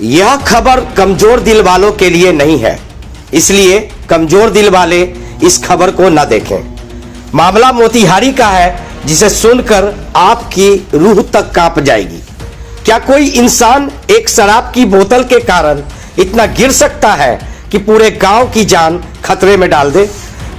यह खबर कमजोर दिल वालों के लिए नहीं है, इसलिए कमजोर दिल वाले इस खबर को न देखें। मामला मोतिहारी का है, जिसे सुनकर आपकी रूह तक कांप जाएगी। क्या कोई इंसान एक शराब की बोतल के कारण इतना गिर सकता है कि पूरे गांव की जान खतरे में डाल दे?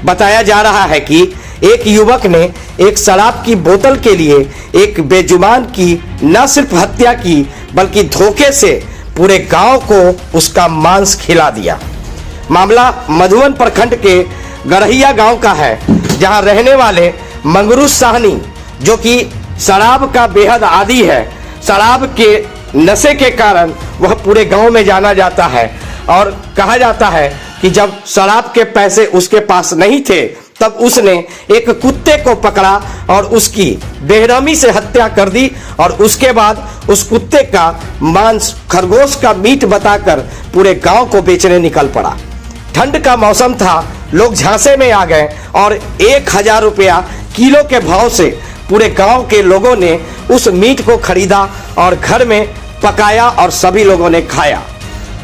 बताया जा रहा है कि एक युवक ने एक शराब की बोतल के लिए एक बेजुबान की न सिर्फ हत्या की, बल्कि धोखे से पूरे गांव को उसका मांस खिला दिया। मामला मधुबन प्रखंड के गरहिया गांव का है, जहां रहने वाले मंगरू साहनी, जो कि शराब का बेहद आदी है, शराब के नशे के कारण वह पूरे गांव में जाना जाता है और कहा जाता है कि जब शराब के पैसे उसके पास नहीं थे तब उसने एक कुत्ते को पकड़ा और उसकी बेरहमी से हत्या कर दी और उसके बाद उस कुत्ते का मांस खरगोश का मीट बताकर पूरे गांव को बेचने निकल पड़ा। ठंड का मौसम था, लोग झांसे में आ गए और 1000 रुपया किलो के भाव से पूरे गांव के लोगों ने उस मीट को खरीदा और घर में पकाया और सभी लोगों ने खाया।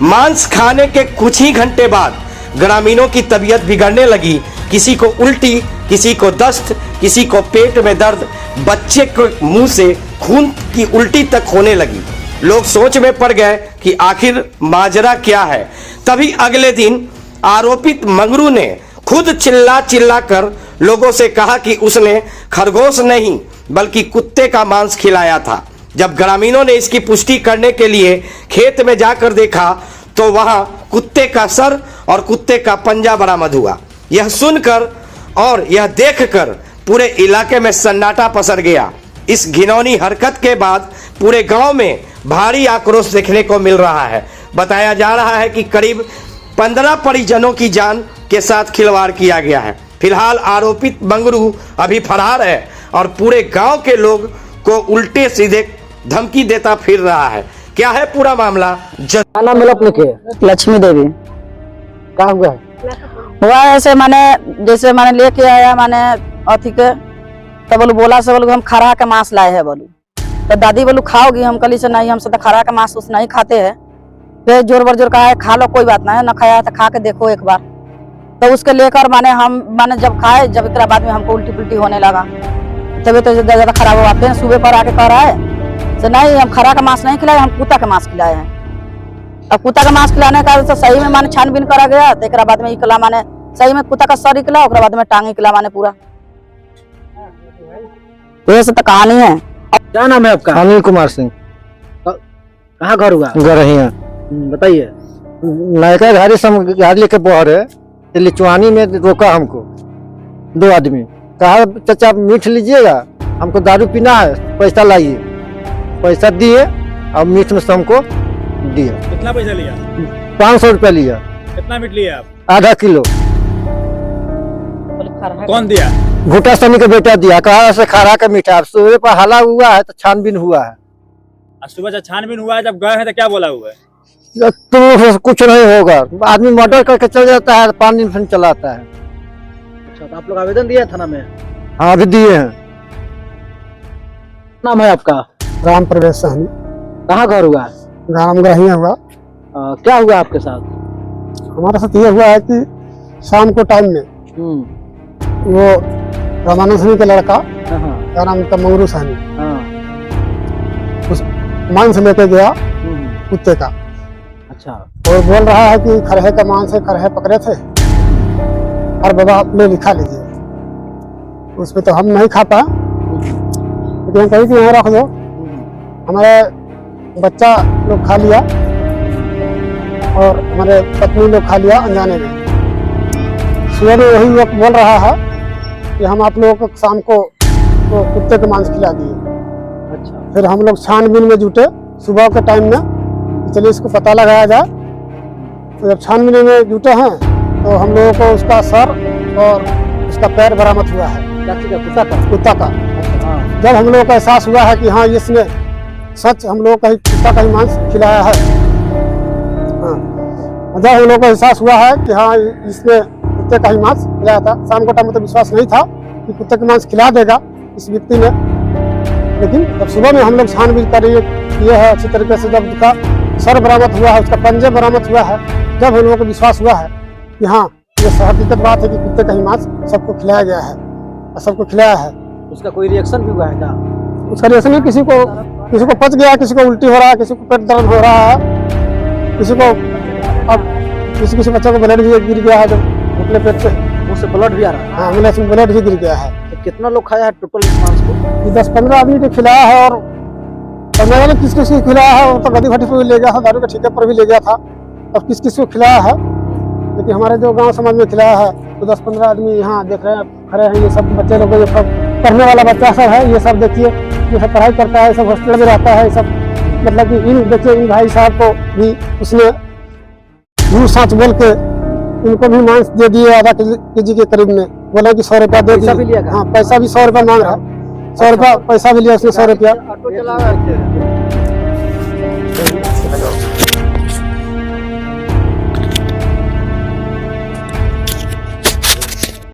मांस खाने के कुछ ही घंटे बाद ग्रामीणों की तबीयत बिगड़ने लगी। किसी को उल्टी, किसी को दस्त, किसी को पेट में दर्द, बच्चे के मुंह से खून की उल्टी तक होने लगी। लोग सोच में पड़ गए कि आखिर माजरा क्या है। तभी अगले दिन आरोपित मंगरू ने खुद चिल्ला कर लोगों से कहा कि उसने खरगोश नहीं बल्कि कुत्ते का मांस खिलाया था। जब ग्रामीणों ने इसकी पुष्टि करने के लिए खेत में जाकर देखा तो वहां कुत्ते का सर और कुत्ते का पंजा बरामद हुआ। यह सुनकर और यह देखकर पूरे इलाके में सन्नाटा पसर गया। इस घिनौनी हरकत के बाद पूरे गांव में भारी आक्रोश देखने को मिल रहा है। बताया जा रहा है कि करीब 15 परिजनों की जान के साथ खिलवाड़ किया गया है। फिलहाल आरोपित मंगरू अभी फरार है और पूरे गांव के लोग को उल्टे सीधे धमकी देता फिर रहा है। क्या है पूरा मामला? क्या नाम मिला अपने? लक्ष्मी देवी। क्या हुआ है? हुआ ऐसे माने जैसे माने लेके आया माने अथी के, तो बोलू बोला से बोलू हम खरा के मांस लाए हैं बोलू। तो दादी बोलू खाओगी? हम कली से नहीं, हम से तो खरा के मांस उस नहीं खाते हैं। फिर जोर बरजोर कहा है खा लो, कोई बात नहीं, न खाया तो खा के देखो एक बार। तो उसके लेकर माने हम माने जब खाए, जब एक बाद में हमको उल्टी पुल्टी होने लगा, तभी तो ज्यादा खराब हो हैं। सुबह पर आके कह रहा है से नहीं हम खरा का मांस नहीं खिलाए, हम कुत्ता का मांस खिलाए हैं। अब कुत्ता का मांस खिलाने का तो सही में माने छानबीन करा गया, तो एक बाद में निकला माने सही में कुत्ता का सर निकला, और बाद में टांग निकला माने पूरा। ये सब तो कहानी है। क्या नाम है आपका? अनिल कुमार सिंह। कहाँ घर हुआ? गरहिया। बताइए। नयका गाड़ी से हम गाड़ी लेके बहरे लिचवानी में रोका हमको 2 आदमी। कहा चाचा मीठ लीजिएगा, हमको दारू पीना है, पैसा लाइए। पैसा दिए और मीठ में से हमको दिया। कितना पैसा लिया? 500 रुपया लिया। कितना मीट लिया आप? आधा किलो। कौन दिया? भूटा सनी का बेटा दिया। कहा से खरा का मीठा। सुबह पर हला हुआ है तो छानबीन हुआ है। सुबह जब छानबीन हुआ है, जब गए हैं तो क्या बोला हुआ है? तो कुछ नहीं होगा, आदमी मर्डर करके चल जाता है, 5 दिन फिर चला आता है। अच्छा, तो आप लोग आवेदन दिया थाना में? हाँ अभी दिए हैं। नाम है आपका? राम प्रवेश सहनी। कहाँ घर हुआ? गांव गरहिया हुआ। क्या हुआ आपके साथ? हमारे साथ ये हुआ है कि शाम को टाइम में वो रामानंद सहनी का लड़का, क्या नाम था, मंगरू सहनी, उस मांस लेके गया कुत्ते का। अच्छा। और बोल रहा है कि खरहे का मांस है, खरहे पकड़े थे और बाबा अपने लिखा लीजिए। उसमें तो हम नहीं खा पाए, लेकिन कहीं कि यहाँ रख दो। हमारे बच्चा लोग खा लिया और हमारे पत्नी लोग खा लिया अनजाने में। सुबह में वही वक्त बोल रहा है कि हम आप लोगों को शाम को तो कुत्ते का मांस खिला दिए। अच्छा। फिर हम लोग छानबीन में जुटे सुबह के टाइम में, चलिए इसको पता लगाया जाए। तो जब छानबीन में जुटे हैं तो हम लोगों को उसका सर और उसका पैर बरामद हुआ है। कुत्ता का। जब हम लोगों को एहसास हुआ है कि हाँ इसने सच हम लोगों का ही कुत्ता का ही मांस खिलाया है, जब हम लोगों को एहसास हुआ है कि हाँ इसने कुत्ते का ही मांस खिलाया था। शाम को टाइम तो विश्वास नहीं था कि कुत्ते का मांस खिला देगा इस व्यक्ति ने, लेकिन जब सुबह में हम लोग छानबीन कर ये है अच्छी तरीके से जब दिखा सर बरामद हुआ है, उसका पंजे बरामद हुआ है, जब हम लोगों को विश्वास हुआ है कि हाँ ये हकीकत बात है कि कुत्ते का ही मांस सबको खिलाया गया है और सबको खिलाया है। उसका कोई रिएक्शन भी हुआ है क्या? उसका रिएक्शन में किसी को पच गया, किसी को उल्टी हो रहा है, किसी को पेट दर्द हो रहा है, किसी को अब किसी बच्चे को ब्लड भी गिर गया है जब घुटने पेट से, मुंह से ब्लड भी आ रहा है। हाँ एम्बुलेंस में ब्लड भी गिर गया है। तो कितना लोग खाया है टोटल इस मांस को? ये 10-15 आदमी को खिलाया है और मैंने ने किस किस को खिलाया है, वो तो गड्डी भट्टी पर भी ले गया था, दारू के ठेके पर भी ले गया था। अब किस किस को खिलाया है, लेकिन हमारे जो गांव समाज में खिलाया है तो 10-15 आदमी यहाँ देख रहे हैं, खड़े हैं। ये सब बच्चे लोग, ये सब पढ़ने वाला बच्चा सब है, ये सब देखिए, ये सब पढ़ाई करता है, सब हॉस्टल में रहता है, सब मतलब कि इन देखिए इन भाई साहब को भी उसने झूठ साँच बोल के इनको भी मांस दे दिए आधा केजी के करीब में, बोला कि 100 रुपया दे पैसा भी दिए। लिया? हाँ पैसा भी 100 रुपया मांग रहा है, 100 रुपया पैसा भी लिया उसने, 100 रुपया। ऑटो चला